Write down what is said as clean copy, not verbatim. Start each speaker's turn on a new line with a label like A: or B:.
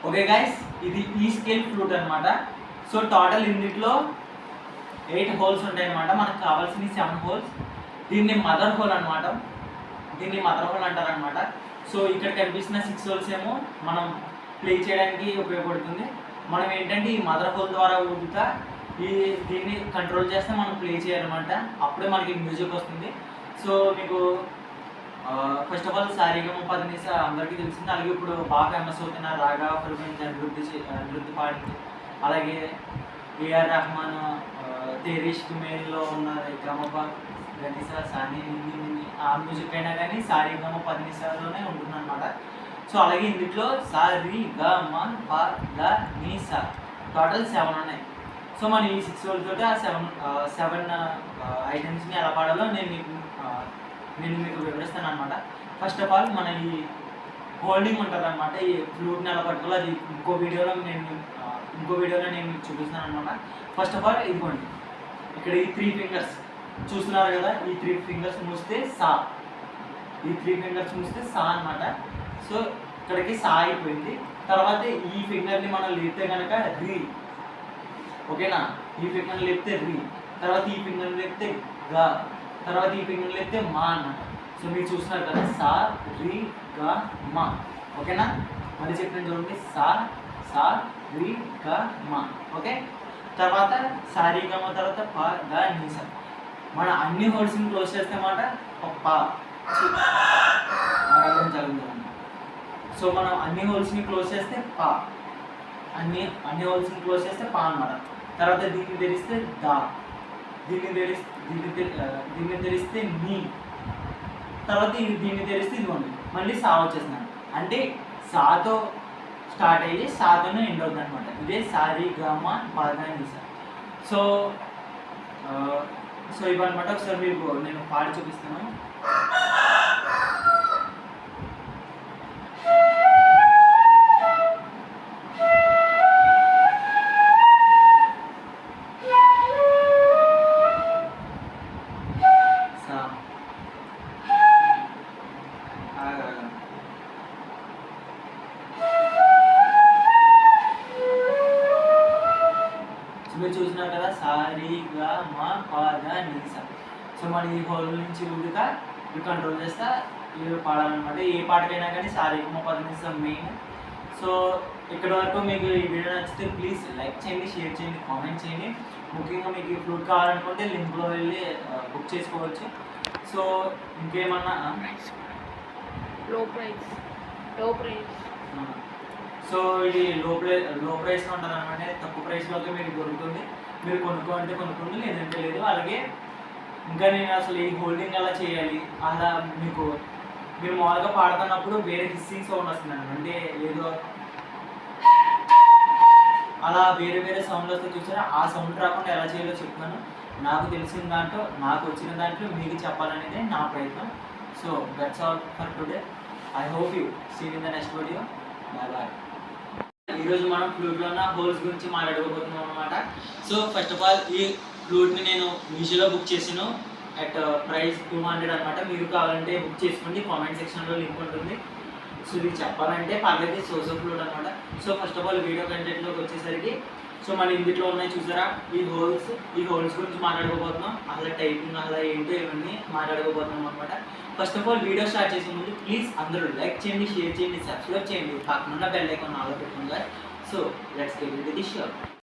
A: Okay guys, ఇది ఈ scale flute అనమాట. సో టోటల్ ఇందులో 8 హోల్స్ ఉంటాయి అనమాట. మనకు కావాల్సిన 7 హోల్స్. దీన్ని మదర్ హోల్ అనమాట. దీన్ని మదర్ హోల్ అంటారనమాట. సో ఇక్కడ కనిపిస్తున్న 6 హోల్స్ ఏమో మనం ప్లే చేయడానికి ఉపయోగపడుతుంది. మనం ఏంటంటే ఈ మదర్ హోల్ ద్వారా ఊదుతా దీన్ని కంట్రోల్ చేస్తే మనం ప్లే చేయాలన్నమాట. అప్పుడే మనకి మ్యూజిక్ వస్తుంది. సో మీకు ఫస్ట్ ఆఫ్ ఆల్ సారీగమ పదనిస అందరికీ తెలిసింది. అలాగే ఇప్పుడు బాగా ఫేమస్ అవుతున్న రాగా ఫర్మించి నృత్య పాడింది. అలాగే ఏఆర్ రెహమాన్ తేరీష్క్ మేల్లో ఉన్న గమప గనిస సాని ఆ మ్యూజిక్ అయినా కానీ సారీగమ పదనిసలోనే ఉంటుందన్నమాట. సో అలాగే ఇందులో సారీ గ మ ప ద ని స టోటల్ 7 ఉన్నాయి. సో మన ఈ 6 హోల్స్ ఆ 7 ఐటమ్స్ని ఎలా పాడాలో నేను మీకు వివరిస్తాను అనమాట. ఫస్ట్ ఆఫ్ ఆల్ మన ఈ హోల్డింగ్ ఉంటుంది అనమాట. ఈ ఫ్లూట్ని ఎలా పట్టుకోవాలో అది ఇంకో వీడియోలో నేను మీకు చూపిస్తాను అనమాట. ఫస్ట్ ఆఫ్ ఆల్ ఇదిగోండి, ఇక్కడ ఈ 3 ఫింగర్స్ చూస్తున్నారు కదా, ఈ 3 ఫింగర్స్ మూస్తే సా, ఈ 3 ఫింగర్స్ మూస్తే సా అనమాట. సో ఇక్కడికి సా అయిపోయింది. తర్వాత ఈ ఫింగర్ని మనం లేపితే కనుక రీ, ఓకేనా? ఈ ఫింగర్ని లేపితే రీ, తర్వాత ఈ ఫింగర్ని లేపితే గా, తర్వాత ఈ ఫింగర్ని లేపితే మా అన్నమాట. సో మీరు చూస్తున్నారు కదా, సా రీ గా మా, ఓకేనా? మళ్ళీ చెప్పిన చూడండి, సా సా రీ గా మా, ఓకే? తర్వాత సారీ గమ తర్వాత ప గా ని స. మన అన్ని హోల్స్ని క్లోజ్ చేస్తే మాట ప జరుగుతుంది. సో మనం అన్ని హోల్స్ని క్లోజ్ చేస్తే పా, అన్ని హోల్స్ని క్లోజ్ చేస్తే పా అన్నమాట. తర్వాత దీన్ని తెరిస్తే దా, దీన్ని తెరిస్తే నీ, తర్వాత దీన్ని తెరిస్తే ఇదిగోండి మళ్ళీ సా వచ్చేస్తున్నాను. అంటే సాతో స్టార్ట్ అయ్యి సాతోనే ఎండ్ అవుతుంది అనమాట. ఇదే సారీ గమ పాదా ని స. సో ఇవన్నమాట. ఒకసారి మీకు నేను పాడి చూపిస్తాను. మీరు చూసినారు కదా, సారీ గా మా పాద ని స. సో మన ఈ హోల్ నుంచి ఊదుగా మీరు కంట్రోల్ చేస్తా ఇవి పాడాలన్నమాట. ఏ పాటకైనా కానీ సారీ మా పాద ని స మెయిన్. సో ఇక్కడి వరకు మీకు ఈ వీడియో నచ్చితే ప్లీజ్ లైక్ చేయండి, షేర్ చేయండి, కామెంట్ చేయండి. ముఖ్యంగా మీకు ఈ ఫ్లూట్ కావాలనుకుంటే లింక్లో వెళ్ళి బుక్ చేసుకోవచ్చు. సో ఇంకేమన్నా
B: లో ప్రైస్
A: సో ఇది లో ప్రైస్లో ఉంటుంది అనమాట. తక్కువ ప్రైస్లోకి మీకు దొరుకుతుంది. మీరు కొనుక్కోంటే కొనుక్కోండి, లేదంటే లేదు. అలాగే ఇంకా నేను అసలు ఈ హోల్డింగ్ ఎలా చేయాలి, అలా మీరు మామూలుగా పాడుతున్నప్పుడు వేరే హిస్సింగ్ సౌండ్ వస్తుందండి. అంటే ఏదో అలా వేరే సౌండ్ వస్తే చూసారా, ఆ సౌండ్ రాకుండా ఎలా చేయాలో చెప్తాను. నాకు తెలిసిన దాంట్లో, నాకు వచ్చిన దాంట్లో మీకు చెప్పాలనేది నా ప్రయత్నం. So that's all for today. I hope you see in the next video. Bye bye. ఈరోజు మనం ఫ్లూట్లో ఉన్న హోల్స్ గురించి మాట్లాడుకోబోతున్నాం అనమాట. సో ఫస్ట్ ఆఫ్ ఆల్ ఈ ఫ్లూట్ని నేను మీషోలో బుక్ చేసాను అట్ ప్రైస్ 200 అనమాట. మీరు కావాలంటే బుక్ చేసుకోండి, కామెంట్ సెక్షన్లో లింక్ ఉంటుంది. సో ఇది చెప్పాలంటే పర్లేదు, సోసో ఫ్లూట్ అనమాట. So first of all video కంటెంట్లోకి వచ్చేసరికి, సో మన ఇందులో ఉన్నాయి చూసారా, ఈ హోల్స్ గురించి మాట్లాడుకోబోతున్నాం. అలా టైపింగ్ అలా ఏంటో ఇవన్నీ మాట్లాడుకోబోతున్నాం అనమాట. First of all video start చేసే ముందు ప్లీజ్ అందరూ లైక్ చేయండి, షేర్ చేయండి, సబ్స్క్రైబ్ చేయండి, పక్కన బెల్ ఐకాన్ ఆన్లో పెట్టుకుంటారు. So let's get into the show.